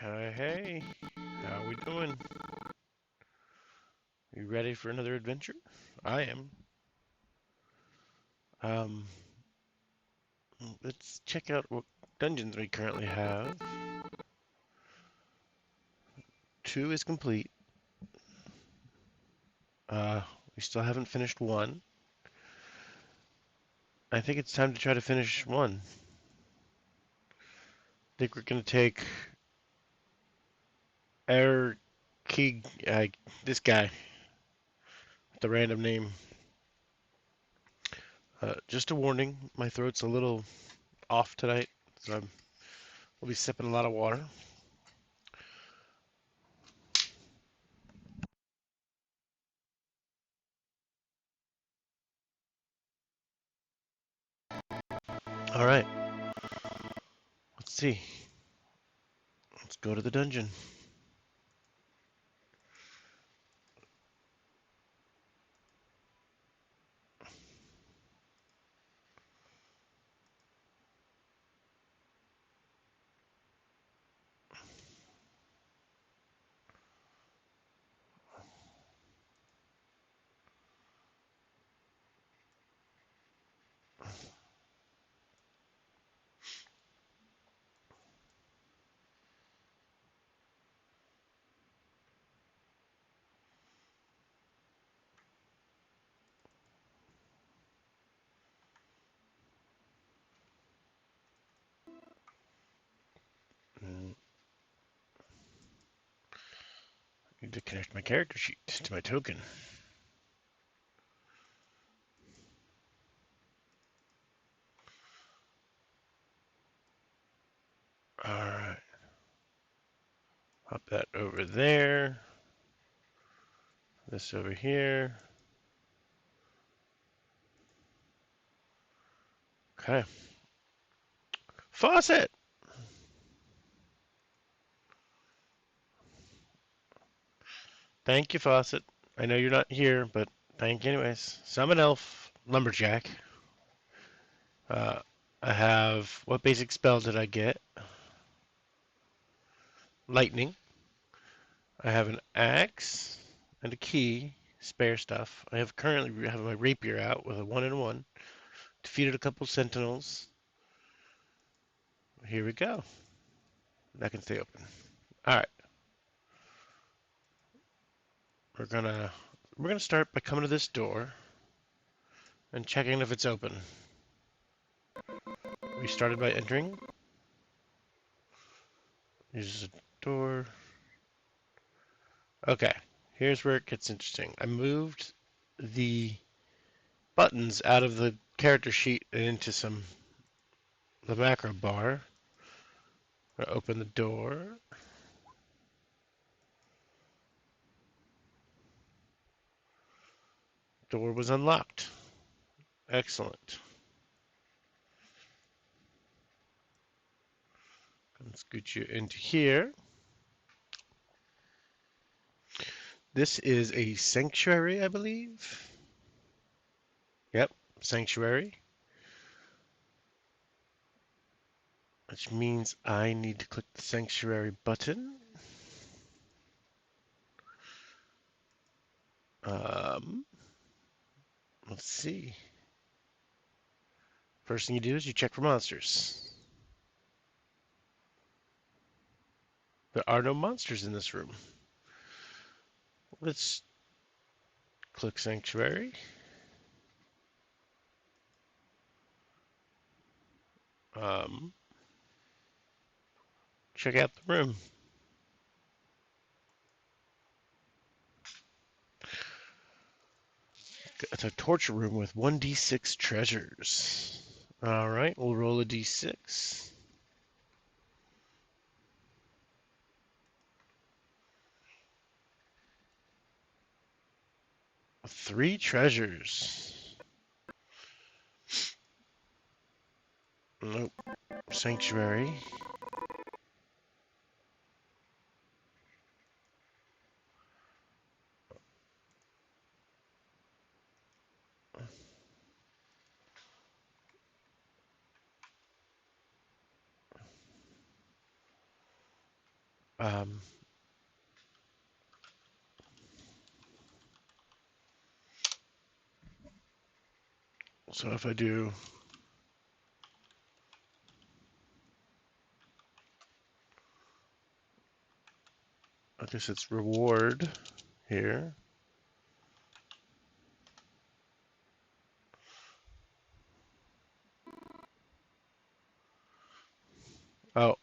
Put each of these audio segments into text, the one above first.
Hi, hey, how we doing? You ready for another adventure? I am. Um, let's check out what dungeons we currently have. 2 is complete. Uh, we still haven't finished 1. I think it's time to try to finish 1. I think we're gonna take Air Key, this guy, with the random name. Just a warning, my throat's a little off tonight, so we'll be sipping a lot of water. All right, let's see. Let's go to the dungeon. Mm, Need to connect my character sheet to my token. Alright. Pop that over there. This over here. Okay. Faucet! Thank you, Faucet. I know you're not here, but thank you anyways. Summon Elf. Lumberjack. Uh, I have... What basic spell did I get? Lightning. I have an axe and a key. Spare stuff. I have currently have my rapier out with a 1 and 1. Defeated a couple sentinels. Here we go. That can stay open. Alright. We're gonna start by coming to this door and checking if it's open. We started by entering. There's a door. Okay, here's where it gets interesting. I moved the buttons out of the character sheet and into the macro bar. I'm gonna open the door. Door was unlocked. Excellent. Let's scoot you into here. This is a sanctuary, I believe. Yep, sanctuary. Which means I need to click the sanctuary button. Um, let's see. First thing you do is you check for monsters. There are no monsters in this room. Let's click sanctuary. Um, Check out the room. It's a torture room with 1d6 treasures. Alright, we'll roll a d6. 3 treasures. Nope. Sanctuary. Um, so if I do, I guess it's reward here. Oh,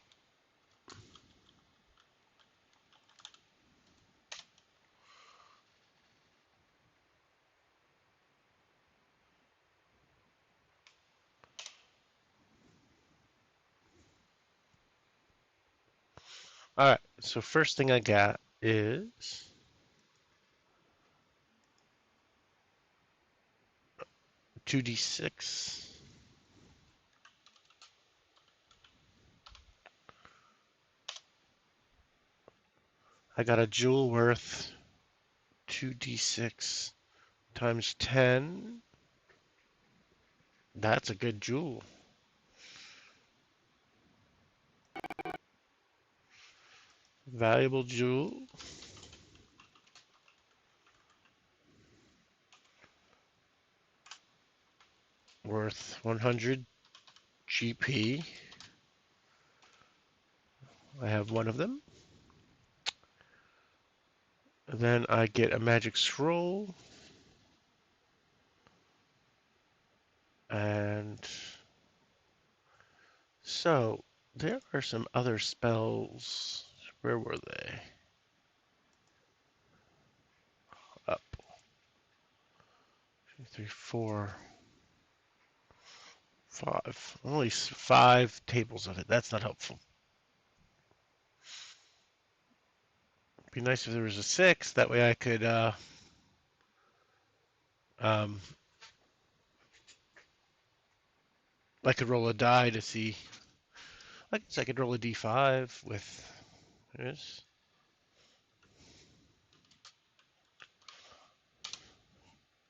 all right. So first thing I got is 2d6. I got a jewel worth 2d6 times 10. That's a good jewel. Valuable jewel worth 100 GP. I have one of them. And then I get a magic scroll. And so there are some other spells. Where were they? Up. 2, 3, 4, 5. Only 5 tables of it. That's not helpful. It'd be nice if there was a 6. That way um, I could roll a die to see. I guess I could roll a d5 with this.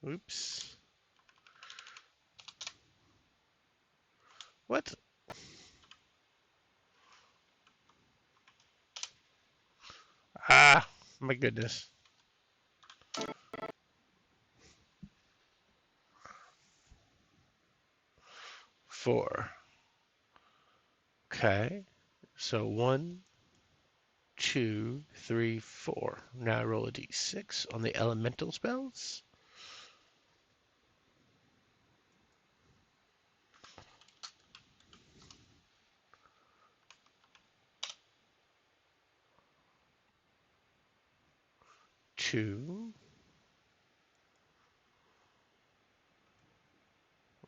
Oops. What? Ah, my goodness. 4. Okay. So 1, 2, 3, 4. Now I roll a d6 on the elemental spells. Two.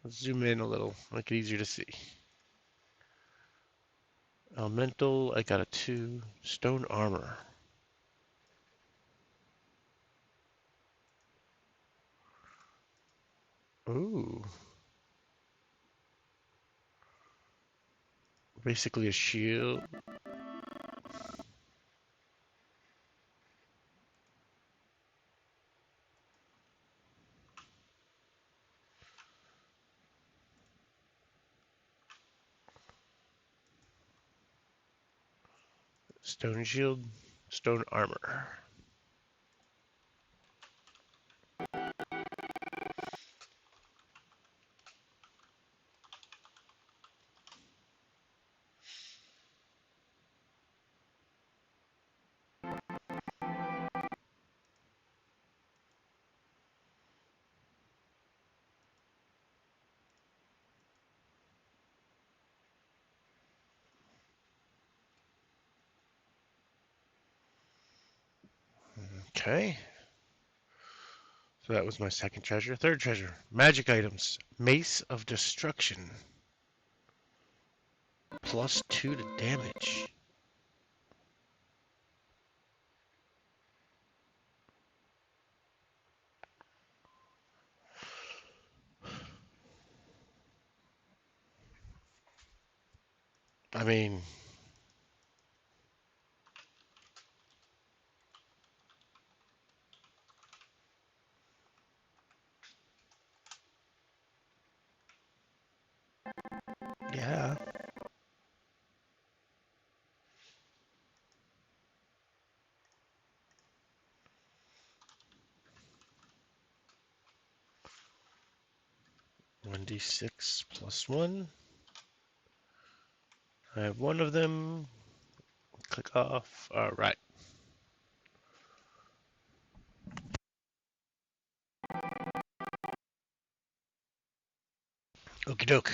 Let's zoom in a little, make it easier to see. Elemental, I got a 2. Stone armor. Ooh. Basically a shield. Stone shield. Stone armor. Okay. So that was my second treasure. Third treasure. Magic items. Mace of Destruction. +2 to damage. I mean, yeah. 1d6 plus 1. I have one of them. Click off. All right. Okie doke.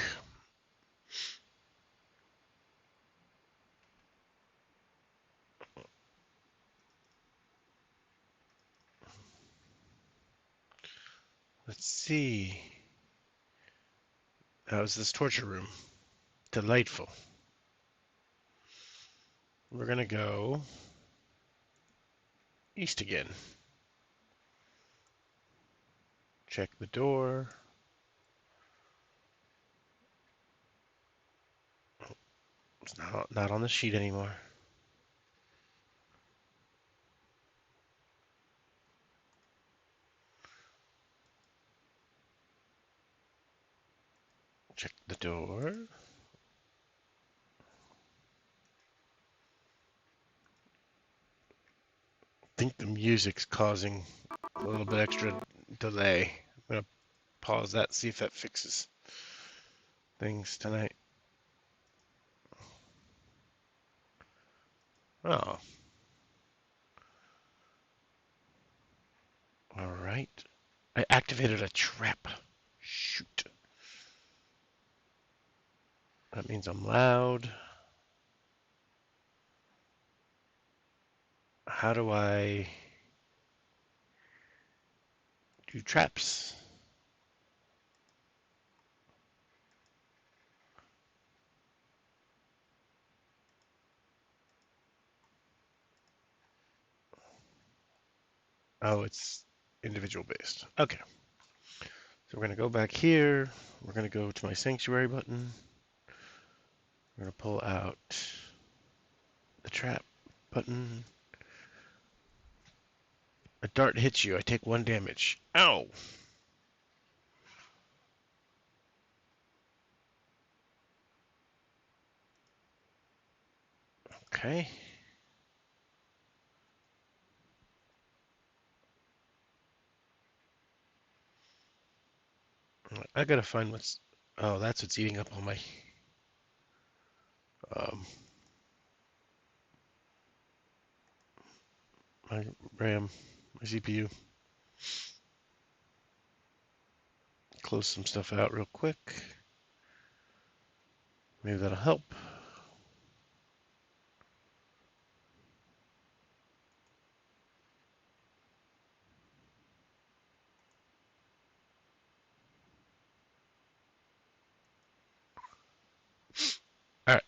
Let's see. How's this torture room? Delightful. We're going to go east again. Check the door. It's not on the sheet anymore. Check the door. I think the music's causing a little bit extra delay. I'm going to pause that, see if that fixes things tonight. Oh. All right. I activated a trap. Shoot. That means I'm loud. How do I do traps? Oh, it's individual based. Okay. So we're going to go back here. We're going to go to my sanctuary button. We're going to pull out the trap button. A dart hits you. I take 1 damage. Ow! Okay. I gotta find what's... Oh, that's what's eating up all um, my RAM, my CPU. Close some stuff out real quick. Maybe that'll help. Alright.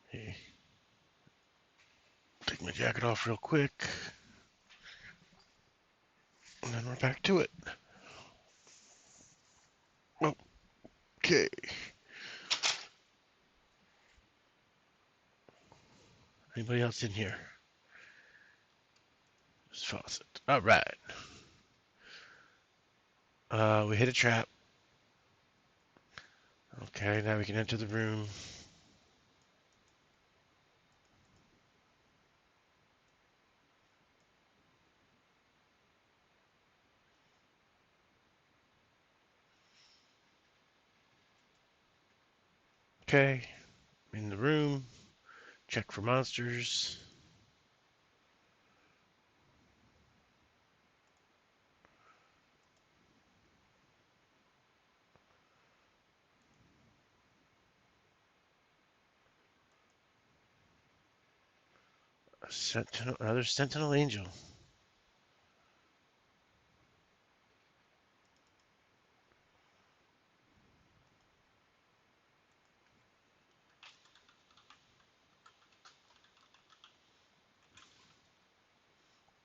Hey. Take my jacket off real quick. And then we're back to it. Okay. Anybody else in here? Just faucet. Alright. We hit a trap. Okay, now we can enter the room. Okay, in the room. Check for monsters. Another sentinel angel.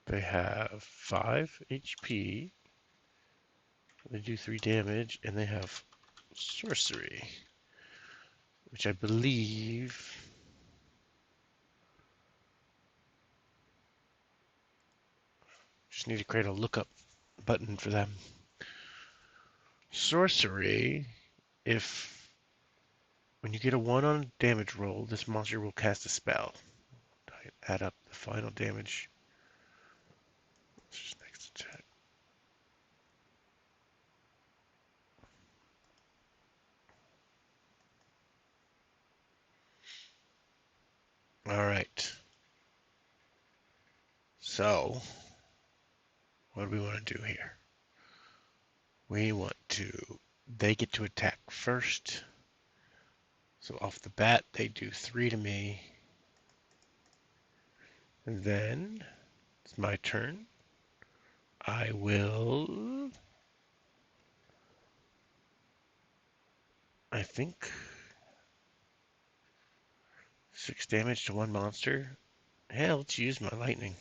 They have 5 HP. They do 3 damage, and they have sorcery, which I believe... Just need to create a lookup button for them. Sorcery, if when you get a 1 on a damage roll, this monster will cast a spell. Add up the final damage. Just next to check. All right. So, what do we want to do here? We want to, they get to attack first. So off the bat, they do 3 to me. And then it's my turn. I will, I think, 6 damage to one monster. Yeah, let's use my lightning.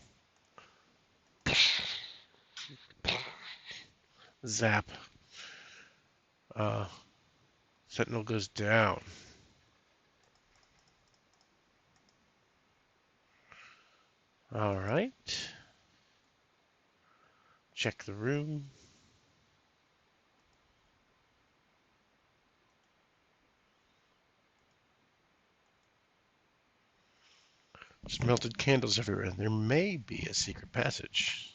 Zap. Sentinel goes down. All right. Check the room. Smelted candles everywhere. There may be a secret passage.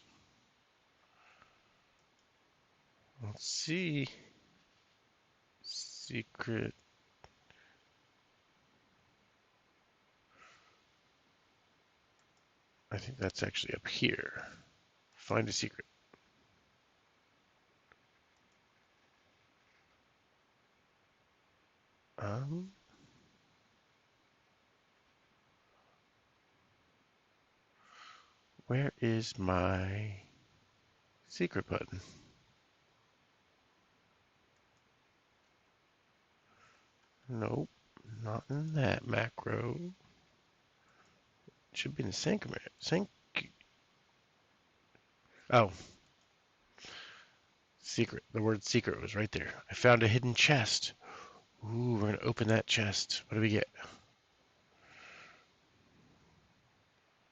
Let's see. Secret. I think that's actually up here. Find a secret. Where is my secret button? Nope, not in that macro. It should be in the sync. Oh, secret. The word secret was right there. I found a hidden chest. Ooh, we're gonna open that chest. What do we get?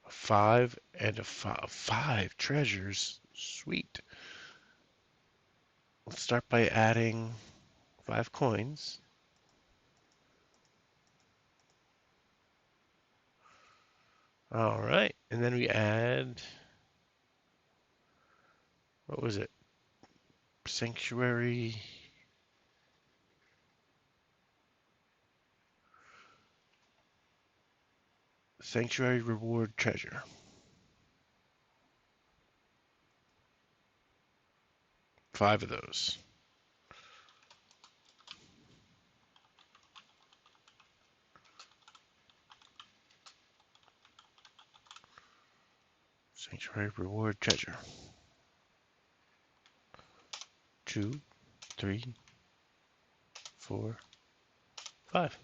A 5 and a 5. 5 treasures. Sweet. Let's start by adding 5 coins. All right, and then we add, what was it? Sanctuary. Sanctuary reward treasure. 5 of those. Sanctuary reward treasure. 2, 3, 4, 5.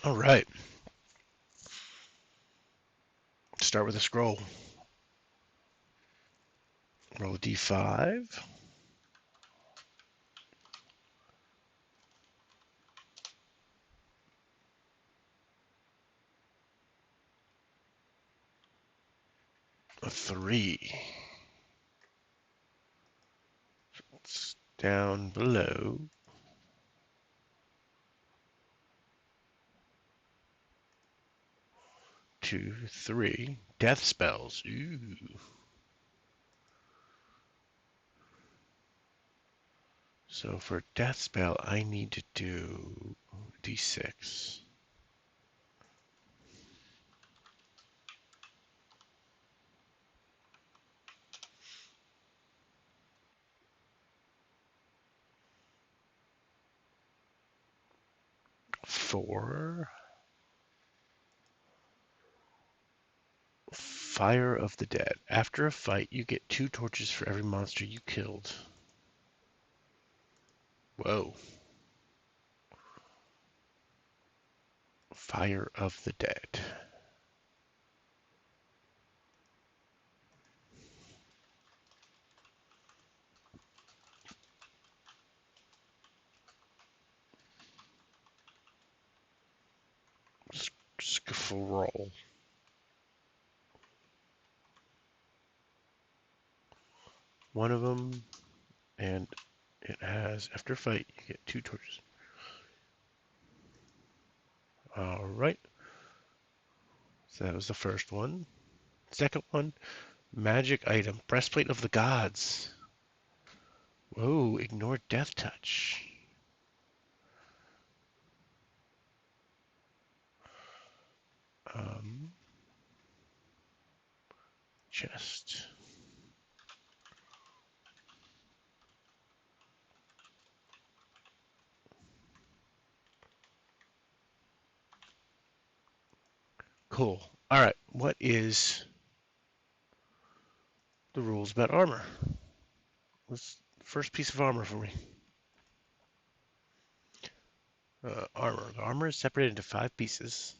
All right. Start with a scroll. Roll a d5. A 3. It's down below. 2, 3. Death spells. Ooh. So for death spell, I need to do d6. 4. Fire of the Dead. After a fight, you get 2 torches for every monster you killed. Whoa. Fire of the Dead. Skiffle roll. One of them, and it has, after a fight, you get 2 torches. Alright. So that was the first one. Second one, magic item, breastplate of the gods. Oh, ignore death touch. Um, chest. Cool. All right. What is the rules about armor? Let's first piece of armor for me. Armor. The armor is separated into 5 pieces.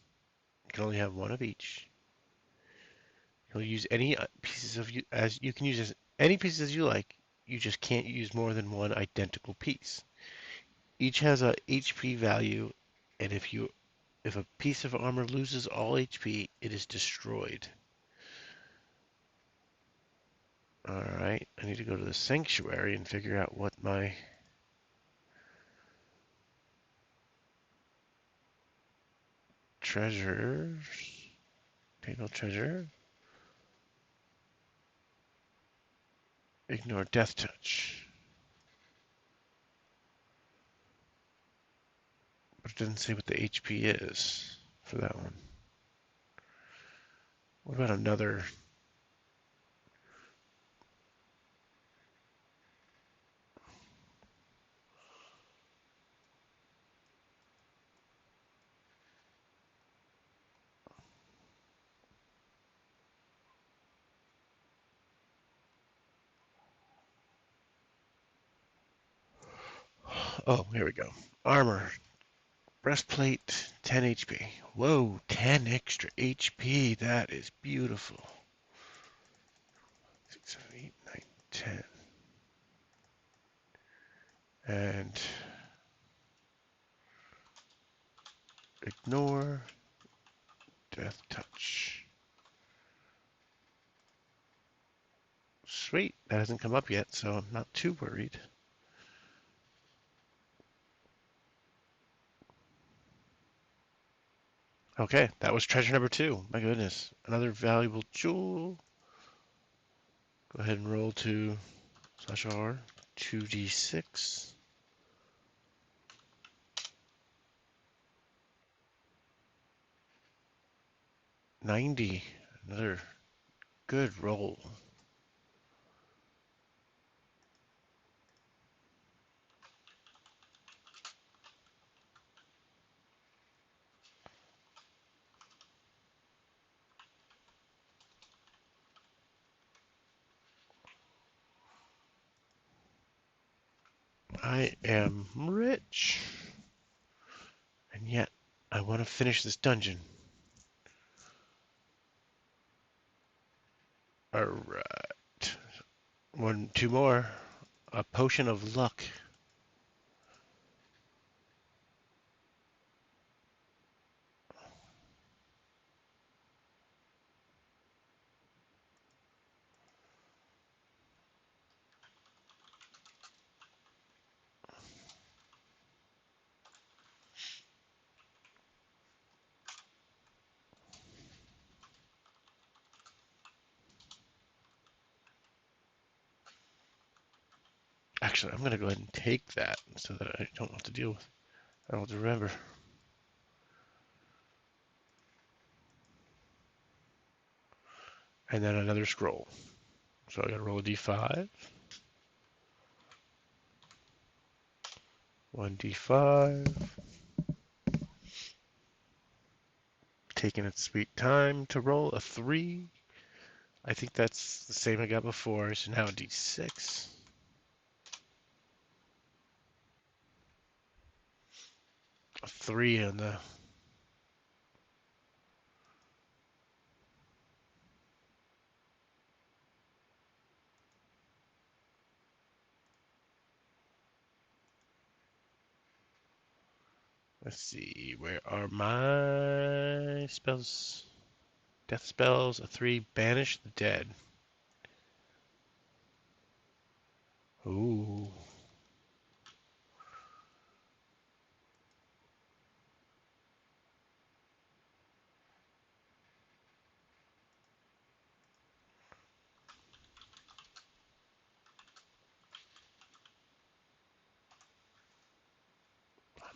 You can only have one of each. You'll use any pieces of you as you can use as any pieces as you like. You just can't use more than one identical piece. Each has a HP value, and if a piece of armor loses all HP, it is destroyed. All right, I need to go to the sanctuary and figure out what my treasures. Fatal treasure. Ignore death touch. But it doesn't say what the HP is for that one. What about another? Oh, here we go. Armor. Breastplate, 10 HP. Whoa, 10 extra HP. That is beautiful. 6, 7, 8, 9, 10. And ignore death touch. Sweet. That hasn't come up yet, so I'm not too worried. Okay, that was treasure number 2. My goodness. Another valuable jewel. Go ahead and roll to /R 2d6. 90. Another good roll. I am rich. And yet, I want to finish this dungeon. Alright. 2 more. A potion of luck. Actually, I'm going to go ahead and take that so that I don't have to deal with. I don't have to remember. And then another scroll. So I got to roll a d5. 1d5. Taking its sweet time to roll a 3. I think that's the same I got before. So now a d6. A 3 on the. Let's see. Where are my spells? Death spells. A 3. Banish the dead. Ooh.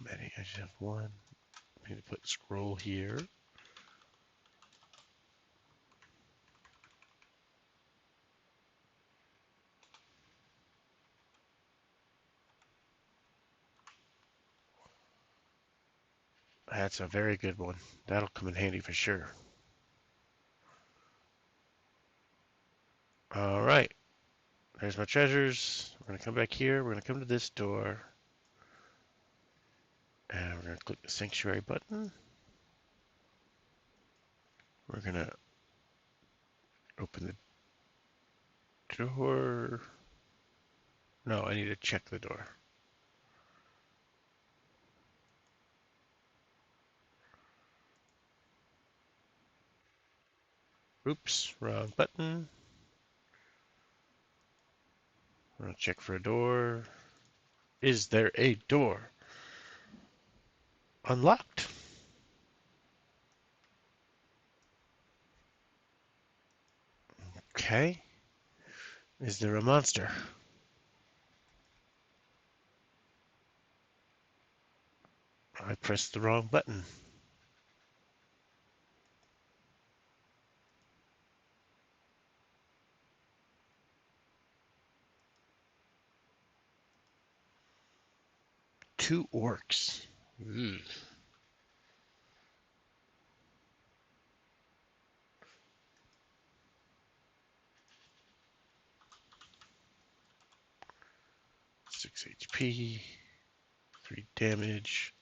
many? I just have one. I need to put scroll here. That's a very good one. That'll come in handy for sure. All right. There's my treasures. We're going to come back here. We're going to come to this door. And we're going to click the sanctuary button. We're going to open the door. No, I need to check the door. Oops, wrong button. I'm going to check for a door. Is there a door? Unlocked. Okay. Is there a monster? I pressed the wrong button. Two orcs. Ooh. Six HP. 3 damage.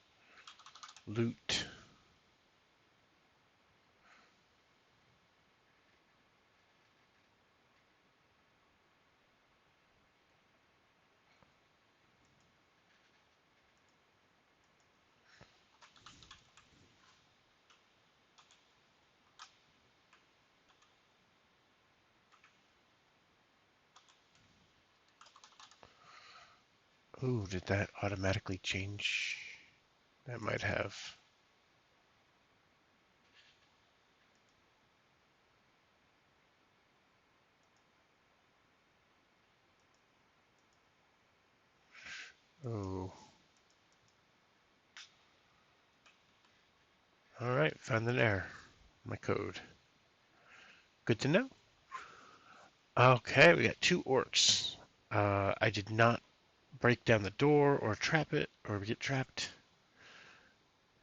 Loot. Ooh, did that automatically change? That might have. Oh. Alright, found an error. My code. Good to know. Okay, we got two orcs. I did not break down the door or trap it or get trapped.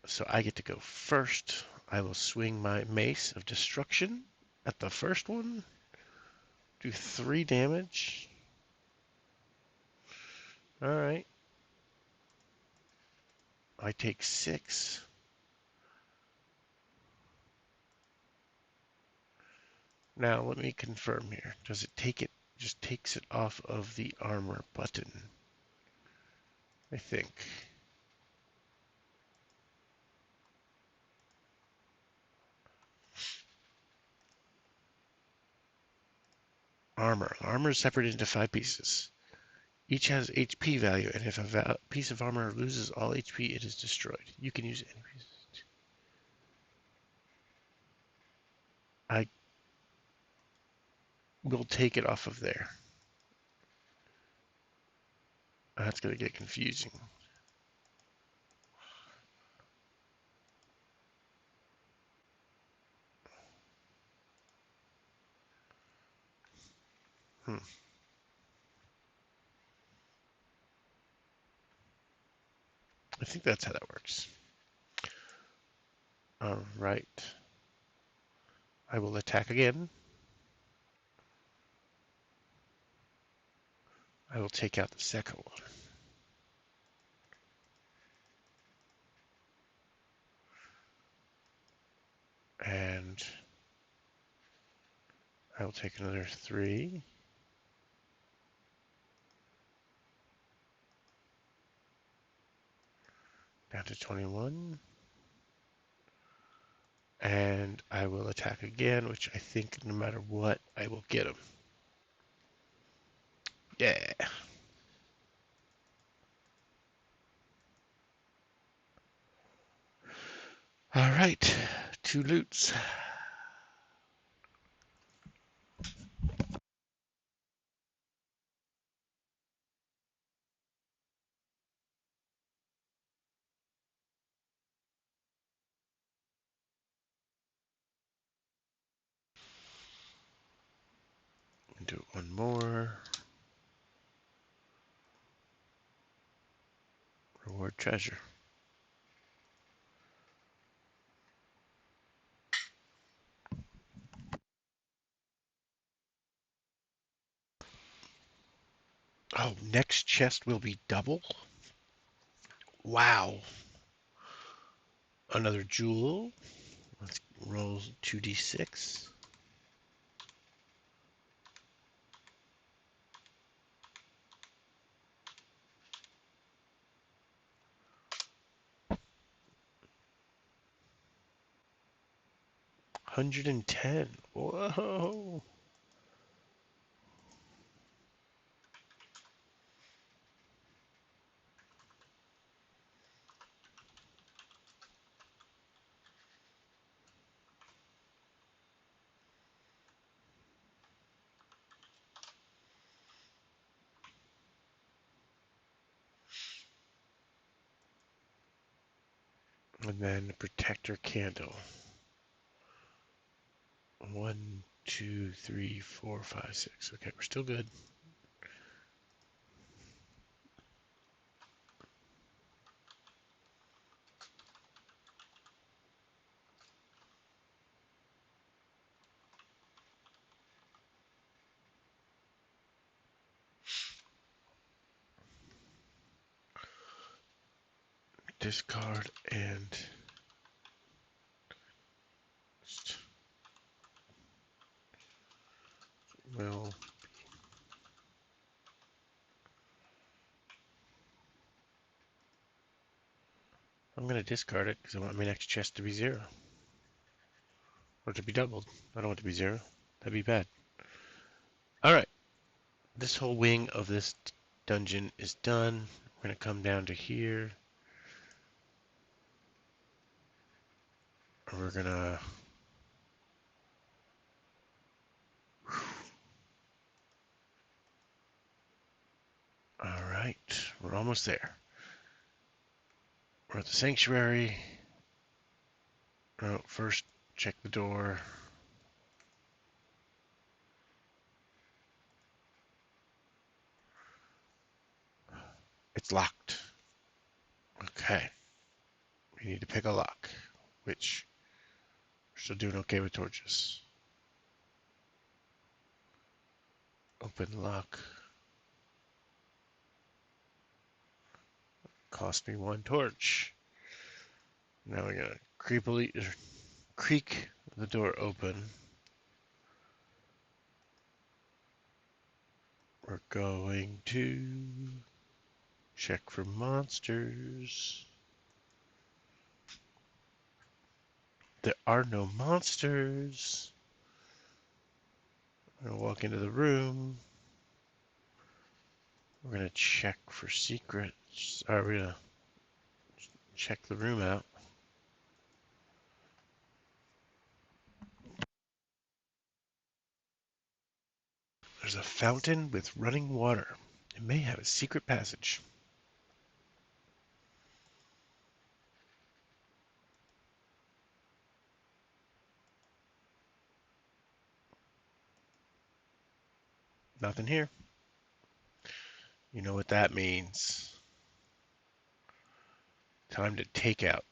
So I get to go first. I will swing my mace of destruction at the first one. Do 3 damage. Alright. I take 6. Now let me confirm here. Does it take it? Just takes it off of the armor button. I think. Armor. Armor is separated into 5 pieces. Each has HP value, and if a piece of armor loses all HP, it is destroyed. You can use any piece. I will take it off of there. That's going to get confusing. Hmm. I think that's how that works. All right. I will attack again. I will take out the second one. And I will take another 3. Down to 21. And I will attack again, which I think no matter what, I will get him. Yeah. All right. 2 loots. Do one more. Reward treasure. Oh, next chest will be double? Wow. Another jewel. Let's roll 2d6. $110. Whoa. And then protector candle. 1, 2, 3, 4, 5, 6. Okay, we're still good. Discard and well, I'm going to discard it because I want my next chest to be 0. Or to be doubled. I don't want it to be 0. That'd be bad. Alright. This whole wing of this dungeon is done. We're going to come down to here. We're going to... Alright. We're almost there. We're at the sanctuary. Oh, first, check the door. It's locked. Okay. We need to pick a lock, which we're still doing okay with torches. Open lock. Cost me 1 torch. Now we're gonna creak the door open. We're going to check for monsters. There are no monsters. I'm gonna walk into the room. We're gonna check for secrets. We're gonna check the room out. There's a fountain with running water. It may have a secret passage. Nothing here. You know what that means. Time to take out.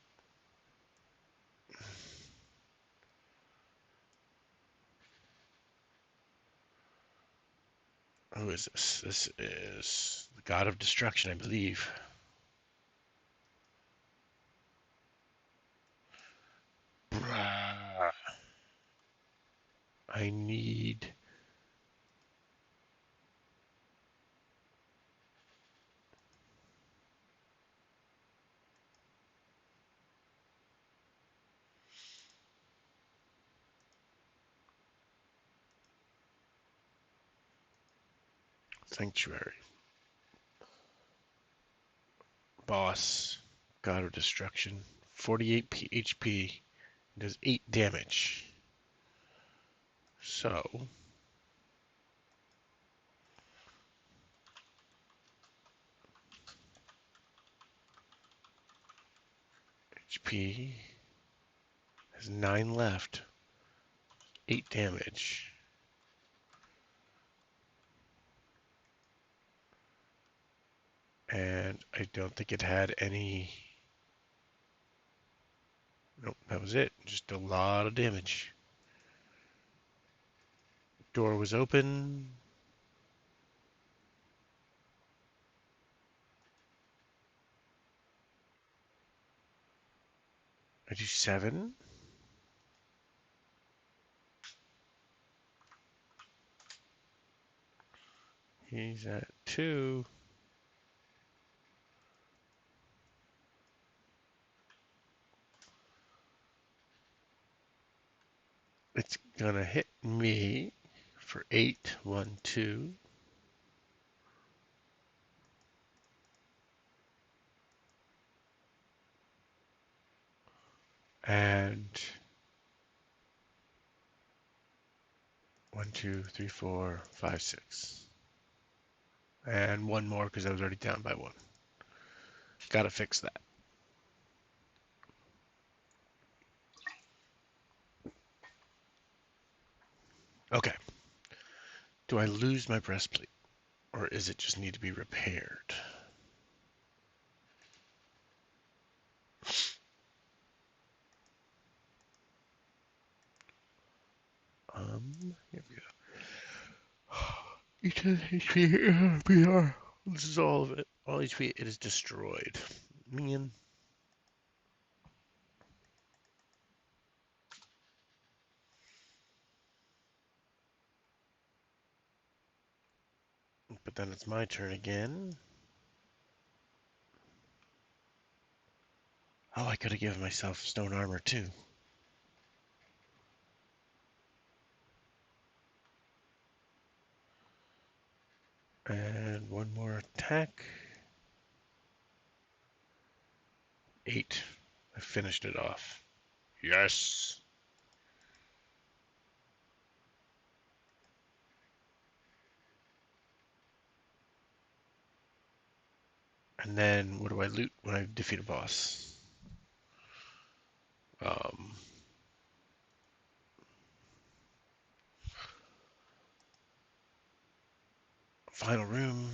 Who is this? This is the god of destruction, I believe. Brah. I need... Sanctuary. Boss. God of destruction. 48 HP. Does 8 damage. So... HP. Has 9 left. 8 damage. And I don't think it had any. Nope, that was it. Just a lot of damage. Door was open. I do 7. He's at 2. It's gonna hit me for 8. 1, 2. And 1, 2, 3, 4, 5, 6. And one more because I was already down by 1. Gotta fix that. Okay. Do I lose my breastplate? Or is it just need to be repaired? Here we go. E10 HP, PR. This is all of it. All HP, it is destroyed. Man. But then it's my turn again. Oh, I could have given myself stone armor too. And one more attack. 8. I finished it off. Yes. And then what do I loot when I defeat a boss? Final room.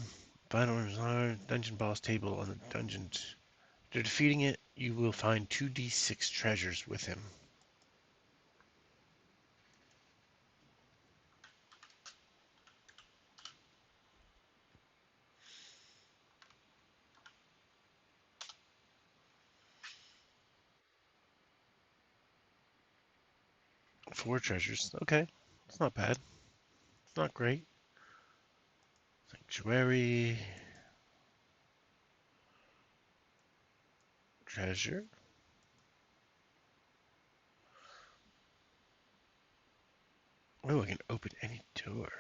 Final room is hard. Dungeon boss table on the dungeons. After defeating it, you will find 2d6 treasures with him. Four treasures. Okay. It's not bad. It's not great. Sanctuary. Treasure. Oh, I can open any door.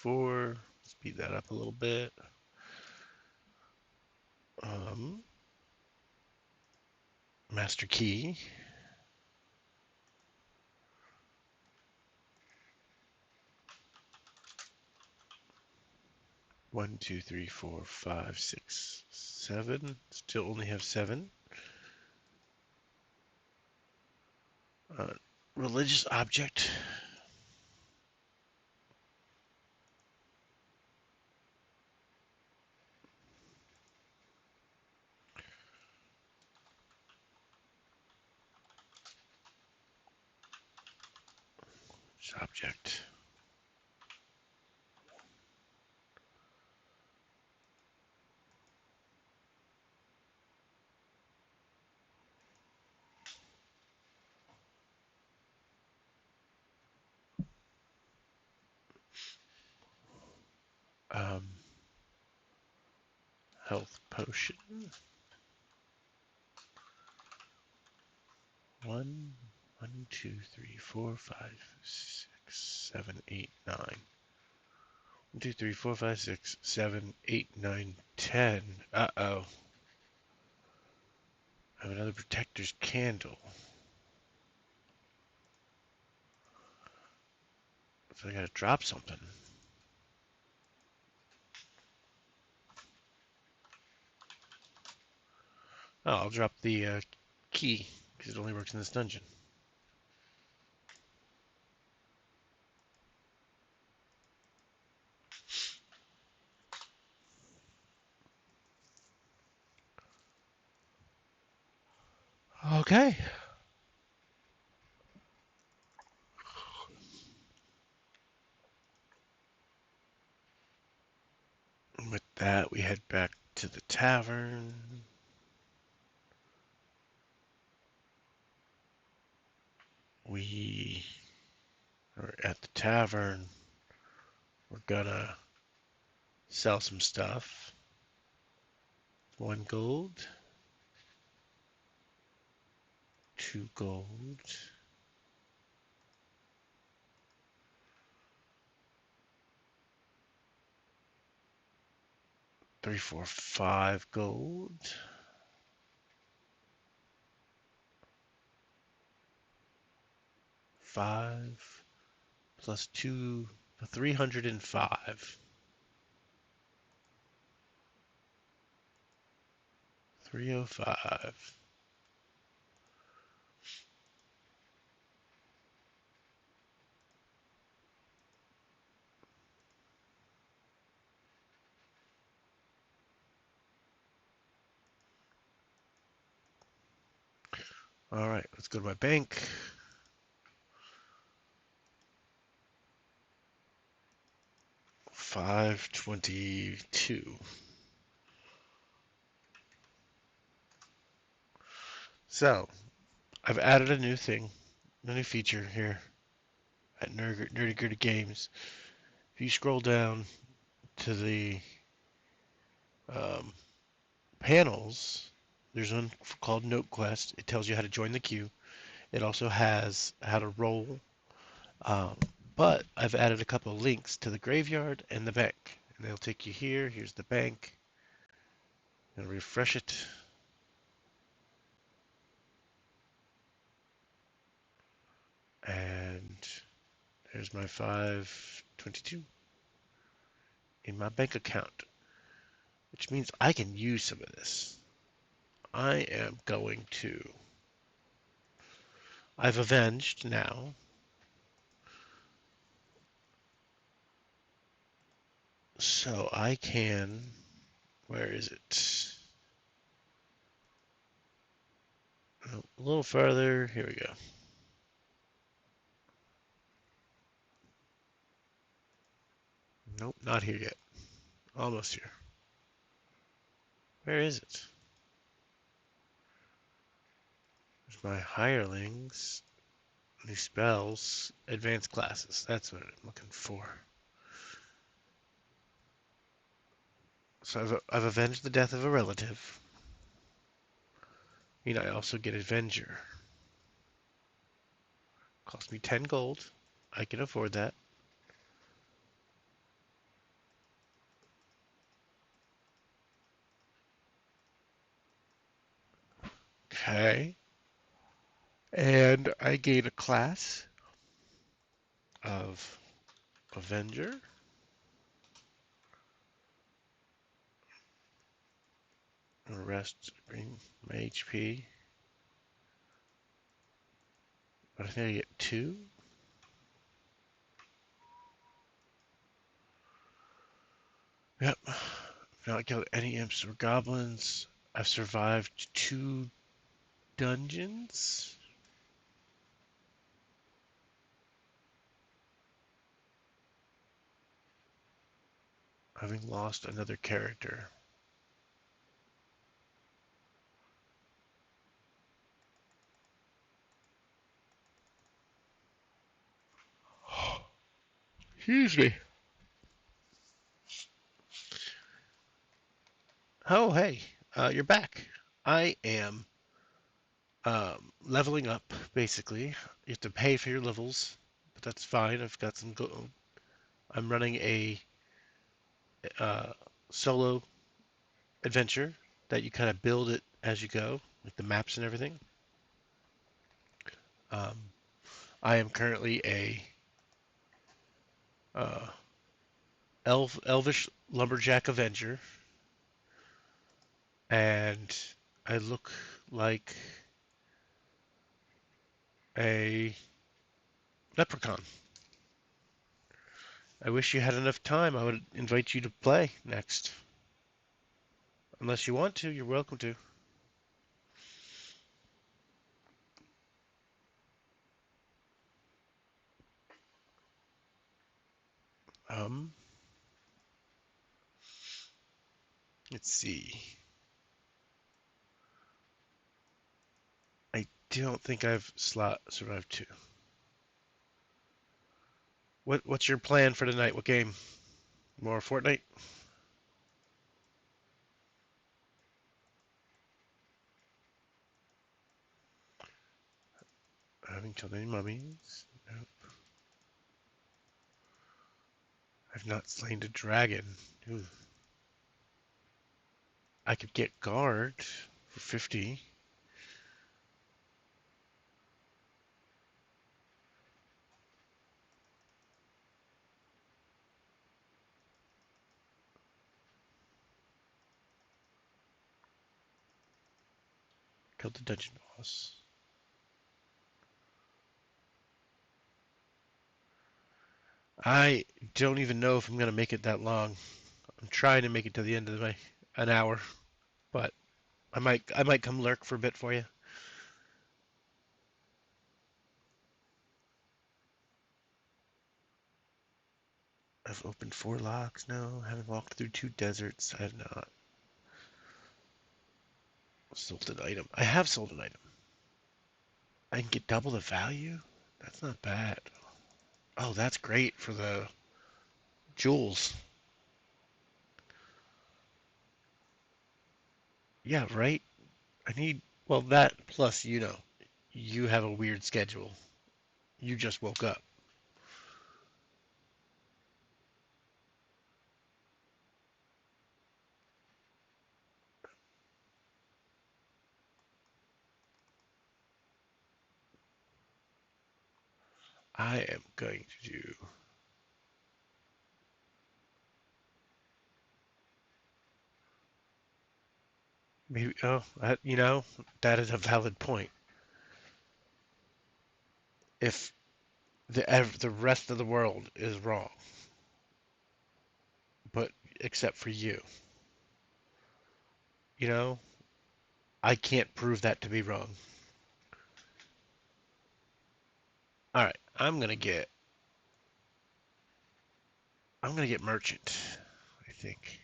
A4. Speed that up a little bit. Master key. One, two, three, four, five, six, 7. Still only have 7. Religious object. Object. Health potion. 1, 1, 2, 3, 4, 5, 6, 7, 8, 9. 1, 2, 3, 4, 5, 6, 7, 8, 9, 10. Uh-oh. I have another protector's candle. So I gotta drop something. Oh, I'll drop the key, because it only works in this dungeon. Okay. With that, we head back to the tavern. We are at the tavern. We're gonna sell some stuff. 1 gold. 2 gold. 3, 4, 5 gold. 5 plus 2, 305. 305. All right, let's go to my bank. 522. So, I've added a new thing, a new feature here at Nerdy Gritty Games. If you scroll down to the um, panels, there's one called Note Quest. It tells you how to join the queue. It also has how to roll. Um, but I've added a couple of links to the graveyard and the bank. And they'll take you here. Here's the bank. And refresh it. And there's my 522 in my bank account, which means I can use some of this. I am going to. I've avenged now. So I can. Where is it? A little further. Here we go. Nope, not here yet. Almost here. Where is it? There's my hirelings. New spells. Advanced classes. That's what I'm looking for. So I've avenged the death of a relative. You know, I also get Avenger. Cost me 10 gold. I can afford that. Okay. And I gain a class of Avenger. Rest, bring my HP. But I think I get 2. Yep. I've not killed any imps or goblins. I've survived 2 dungeons. Having lost another character. Excuse me. Oh, hey. You're back. I am leveling up, basically. You have to pay for your levels, but that's fine. I've got some gold. I'm running a uh, solo adventure that you kind of build it as you go. with the maps and everything. Um, I am currently a uh, elvish lumberjack avenger, and I look like a leprechaun. I wish you had enough time. I would invite you to play next. Unless you want to, you're welcome to. Um, let's see. I don't think I've survived two. What's your plan for tonight? What game? More Fortnite? Having killed any mummies? Nope. I've not slain a dragon. Ooh. I could get guard for 50. Killed the dungeon boss. I don't even know if I'm gonna make it that long. I'm trying to make it to the end of an hour, but I might come lurk for a bit for you. I've opened 4 locks. No, haven't walked through 2 deserts. I have not sold an item. I have sold an item. I can get double the value? That's not bad. Oh, that's great for the jewels. Yeah, right? I need, well, that plus, you have a weird schedule. You just woke up. I am going to do, maybe, that is a valid point. If the rest of the world is wrong, but except for you, you know, I can't prove that to be wrong. All right, I'm gonna get merchant, I think.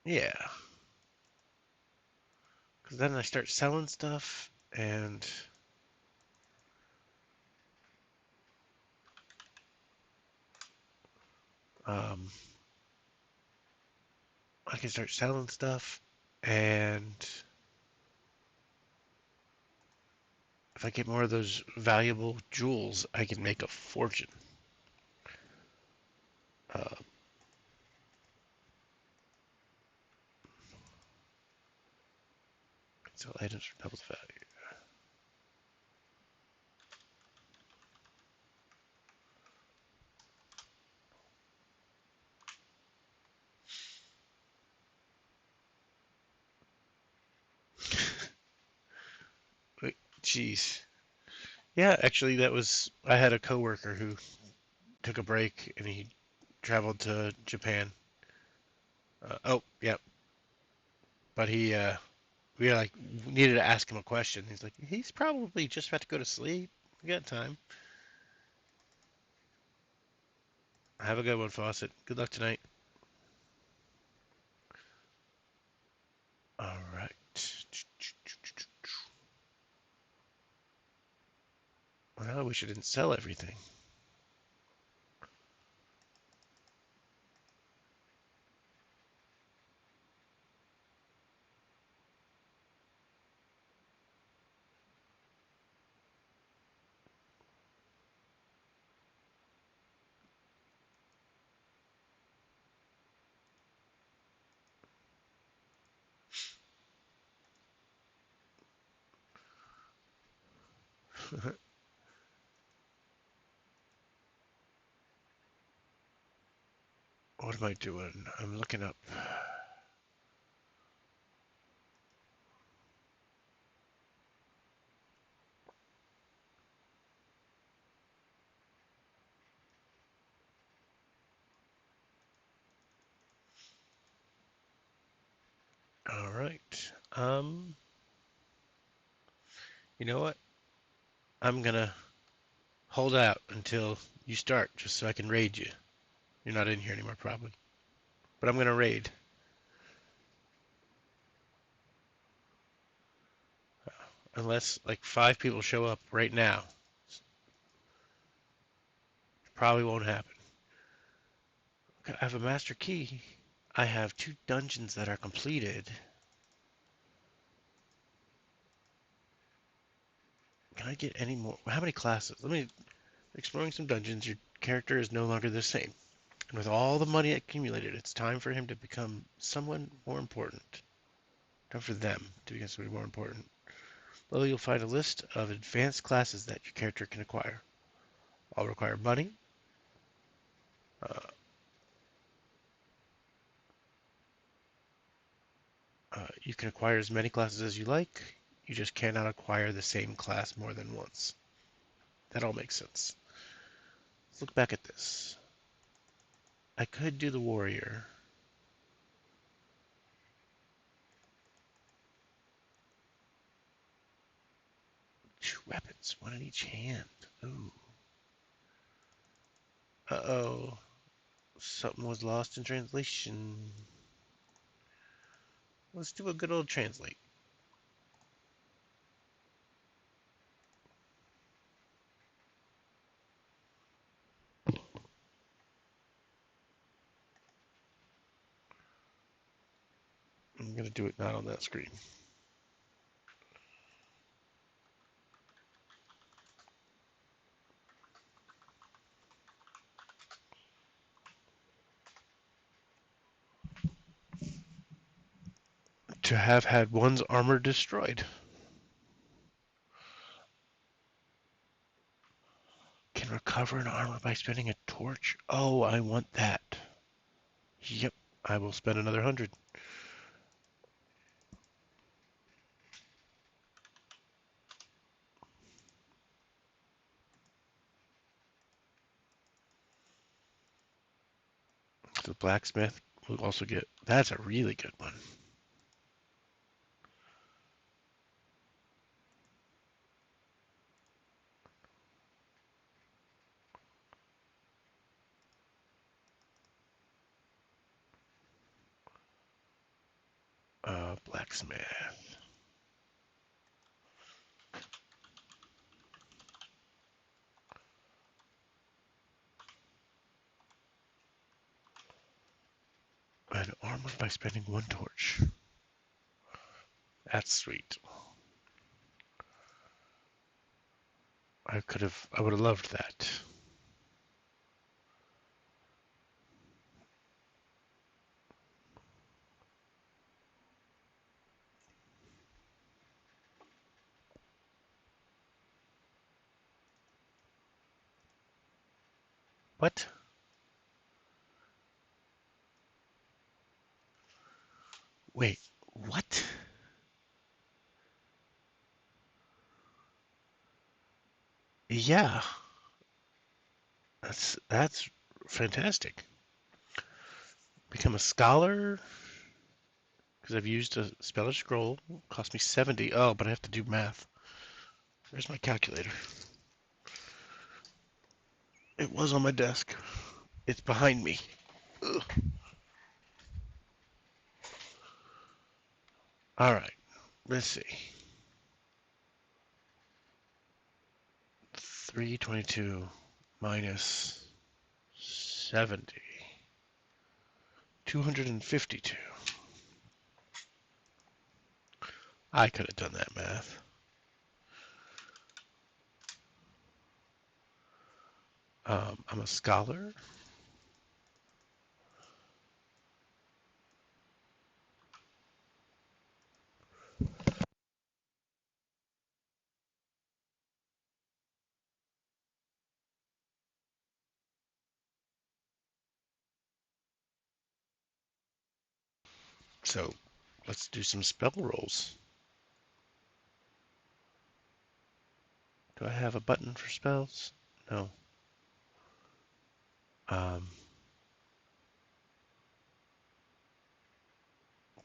Yeah, because then I start selling stuff, and um, I can start selling stuff, and if I get more of those valuable jewels, I can make a fortune. Uh, Sell items for double the value. Wait, jeez. Yeah, actually, I had a coworker who took a break and he traveled to Japan. Oh, yeah, but we like needed to ask him a question. He's like, he's probably just about to go to sleep. We got time. Have a good one, Fawcett. Good luck tonight. All right. Well, I wish I didn't sell everything. What am I doing? I'm looking up. All right. You know what? I'm gonna hold out until you start, just so I can raid you. You're not in here anymore, probably. But I'm gonna raid. Unless like 5 people show up right now. Probably won't happen. Okay, I have a master key. I have 2 dungeons that are completed. Can I get any more? How many classes? Let me exploring some dungeons. Your character is no longer the same. And with all the money accumulated, it's time for him to become someone more important. Time for them to become somebody more important. Below you'll find a list of advanced classes that your character can acquire. All require money. Uh, you can acquire as many classes as you like. You just cannot acquire the same class more than once. That all makes sense. Let's look back at this. I could do the warrior. 2 weapons, 1 in each hand. Ooh. Uh-oh. Something was lost in translation. Let's do a good old translate. I'm going to do it not on that screen. To have had one's armor destroyed. Can recover an armor by spending a torch. Oh, I want that. Yep, I will spend another 100. The blacksmith will also get. That's a really good one. Blacksmith. An armor by spending 1 torch. That's sweet. I would have loved that. What? Wait, what? Yeah, that's fantastic. Become a scholar because I've used a spellish scroll. Cost me 70. Oh, but I have to do math. Where's my calculator? It was on my desk. It's behind me. Ugh. All right, let's see. 322 minus 70. 252. I could have done that math. I'm a scholar. So let's do some spell rolls. Do I have a button for spells? No. I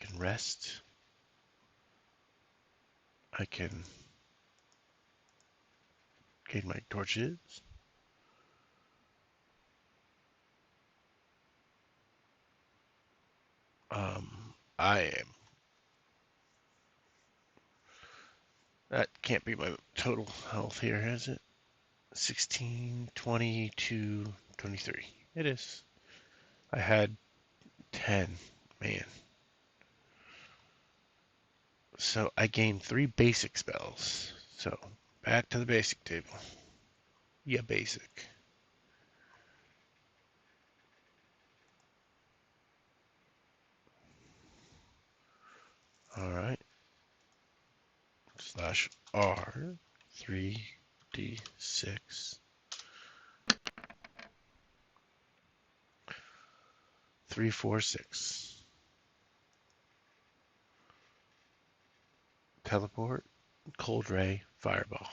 can rest. I can gain my torches. I am. That can't be my total health here, is it? 16, 22, 23. It is. I had 10. Man. So I gained 3 basic spells. So back to the basic table. Yeah, basic. Alright. Slash R 3d6 3, 4, 6. Teleport, cold ray, fireball.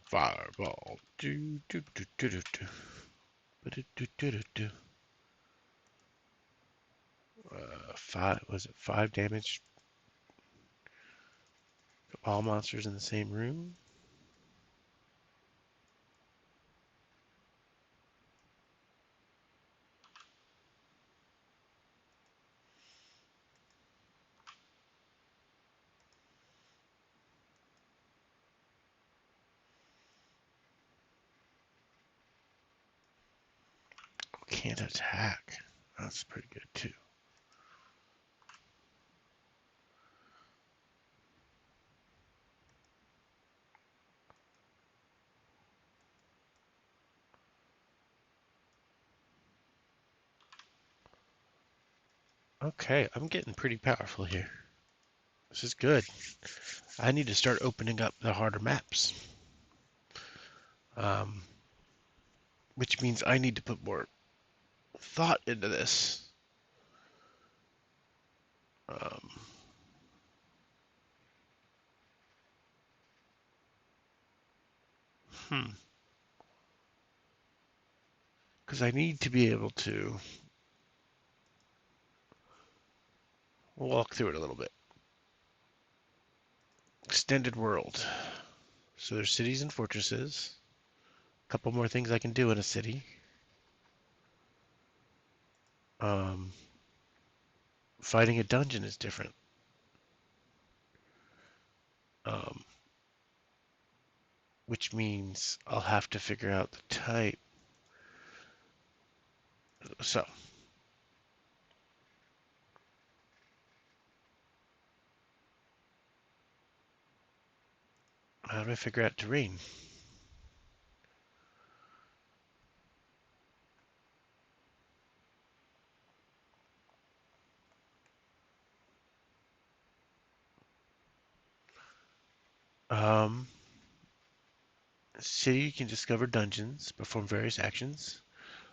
Fireball. Do do do do do do. Do do do do do. 5 was it 5 damage to all monsters in the same room? Can't attack. That's pretty good too. Okay, I'm getting pretty powerful here. This is good. I need to start opening up the harder maps. Um, which means I need to put more thought into this. Um, because I need to be able to walk through it a little bit. Extended world. So there's cities and fortresses. A couple more things I can do in a city. Um, fighting a dungeon is different. Um, which means I'll have to figure out the type. So, how do I figure out terrain? Um, city, you can discover dungeons, perform various actions.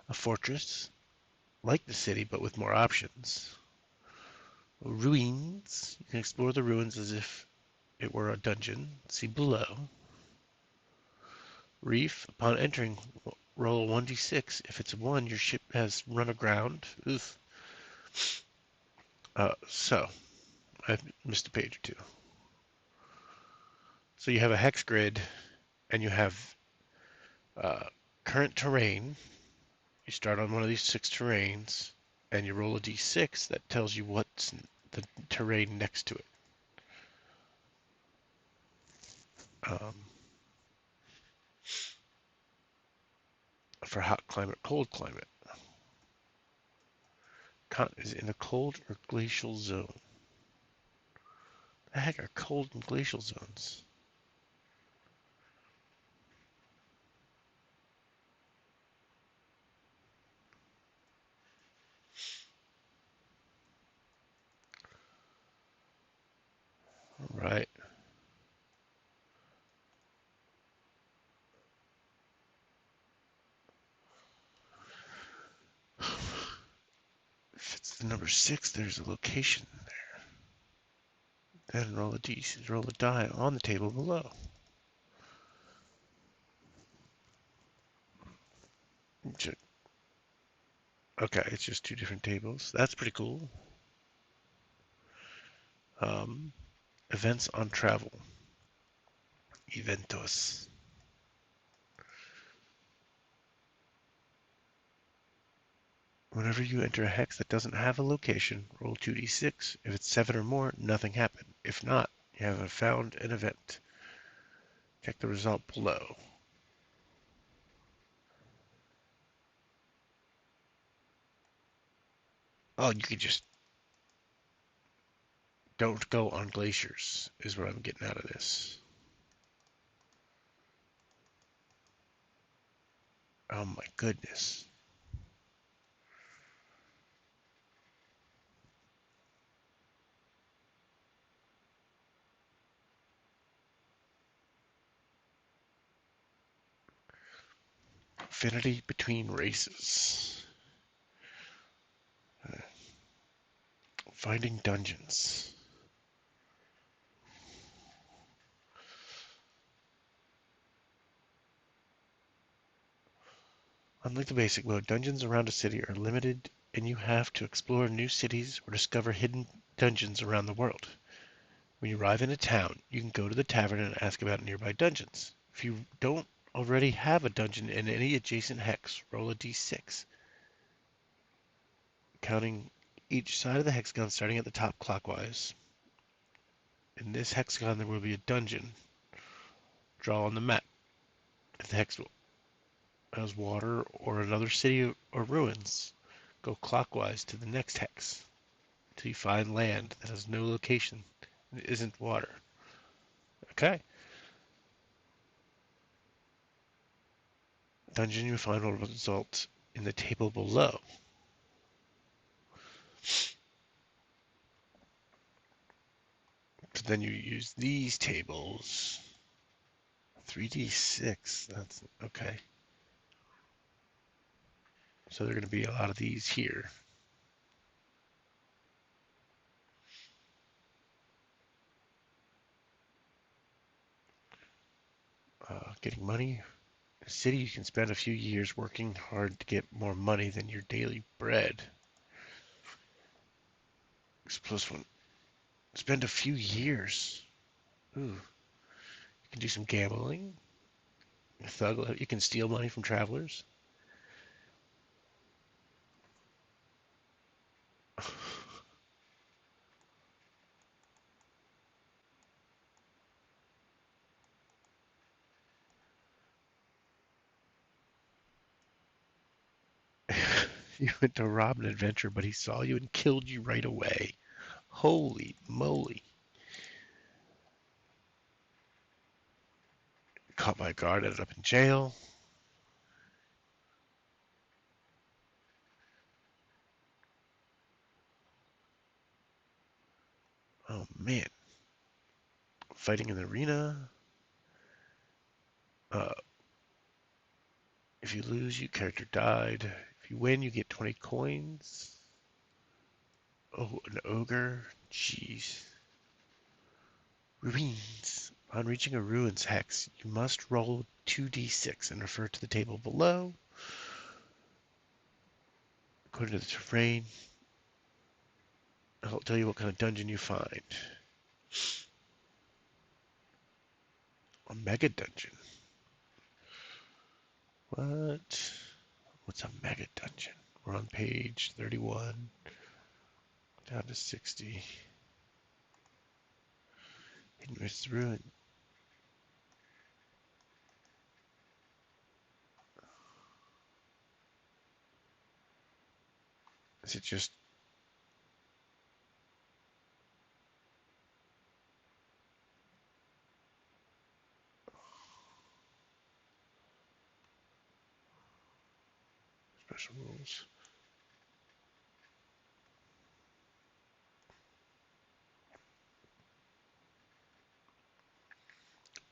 A fortress, like the city, but with more options. Ruins, you can explore the ruins as if it were a dungeon. See below. Reef, upon entering, roll a 1d6. If it's a 1, your ship has run aground. Oof. So, I've missed a page or two. So you have a hex grid, and you have current terrain. You start on one of these 6 terrains, and you roll a d6 that tells you what's the terrain next to it. For hot climate, cold climate. Is in a cold or glacial zone. The heck are cold and glacial zones? All right. If it's the number 6, there's a location there. Then roll a roll a die on the table below. Okay, it's just 2 different tables. That's pretty cool. Events on travel. Eventos. Whenever you enter a hex that doesn't have a location, roll 2d6. If it's 7 or more, nothing happened. If not, you haven't found an event. Check the result below. Oh, you could just don't go on glaciers, is what I'm getting out of this. Oh my goodness. Affinity between races. Finding dungeons. Unlike the basic mode, dungeons around a city are limited and you have to explore new cities or discover hidden dungeons around the world. When you arrive in a town, you can go to the tavern and ask about nearby dungeons. If you don't already have a dungeon in any adjacent hex, roll a d6, counting each side of the hexagon starting at the top clockwise. In this hexagon, there will be a dungeon. Draw on the map. If the hex has water or another city or ruins, go clockwise to the next hex till you find land that has no location and isn't water. Okay. Dungeon you find will result in the table below. So then you use these tables. 3d6, that's okay. So there are going to be a lot of these here. Getting money. A city you can spend a few years working hard to get more money than your daily bread. Plus one. Spend a few years. Ooh. You can do some gambling. You can steal money from travelers. You went to rob an adventurer, but he saw you and killed you right away. Holy moly. Caught by a guard, ended up in jail. Oh man. Fighting in the arena. If you lose, your character died. If you win, you get 20 coins. Oh, an ogre. Jeez. Ruins. On reaching a ruins hex, you must roll 2d6 and refer to the table below. According to the terrain, I'll tell you what kind of dungeon you find. A mega dungeon. What? What's a mega dungeon? We're on page 31, down to 60. It's ruined. Is it just special rules?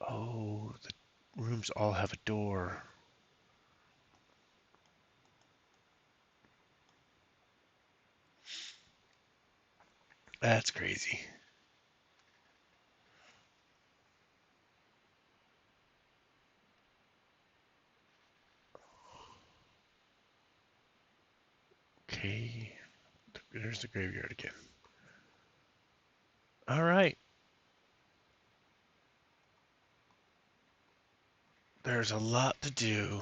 Oh, the rooms all have a door. That's crazy. Okay, there's the graveyard again. All right, there's a lot to do.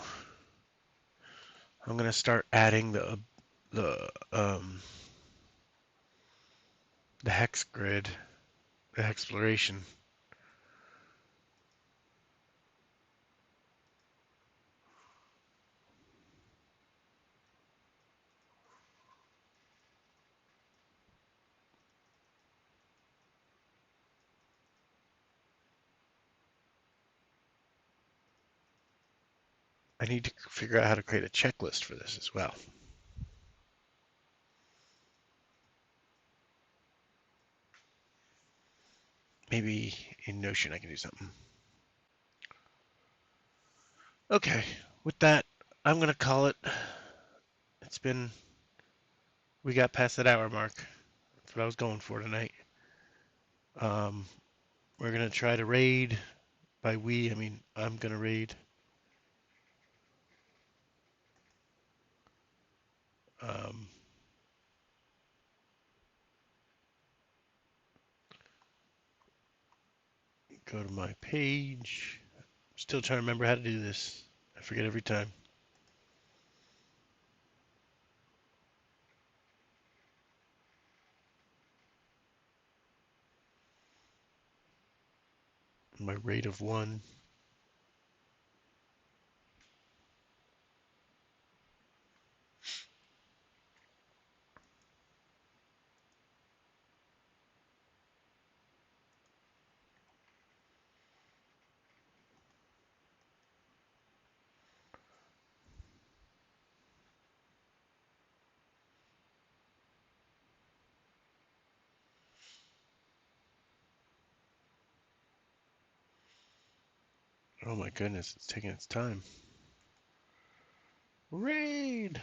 I'm gonna start adding the the hex grid, the exploration. I need to figure out how to create a checklist for this as well. Maybe in Notion I can do something. Okay, with that, I'm gonna call it. It's been, we got past that hour mark. That's what I was going for tonight. Um, we're gonna try to raid. By we, I mean I'm gonna raid. Um, go to my page. Still trying to remember how to do this. I forget every time. My rate of 1. Oh my goodness, it's taking its time. Raid!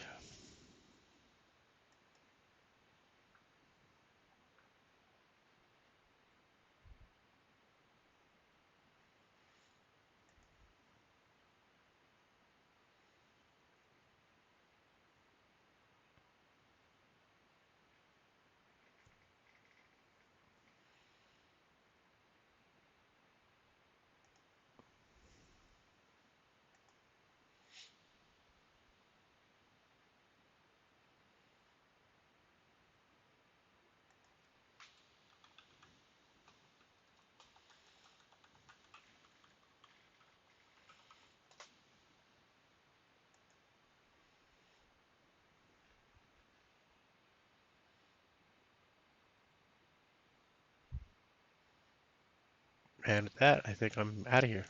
And at that, I think I'm out of here.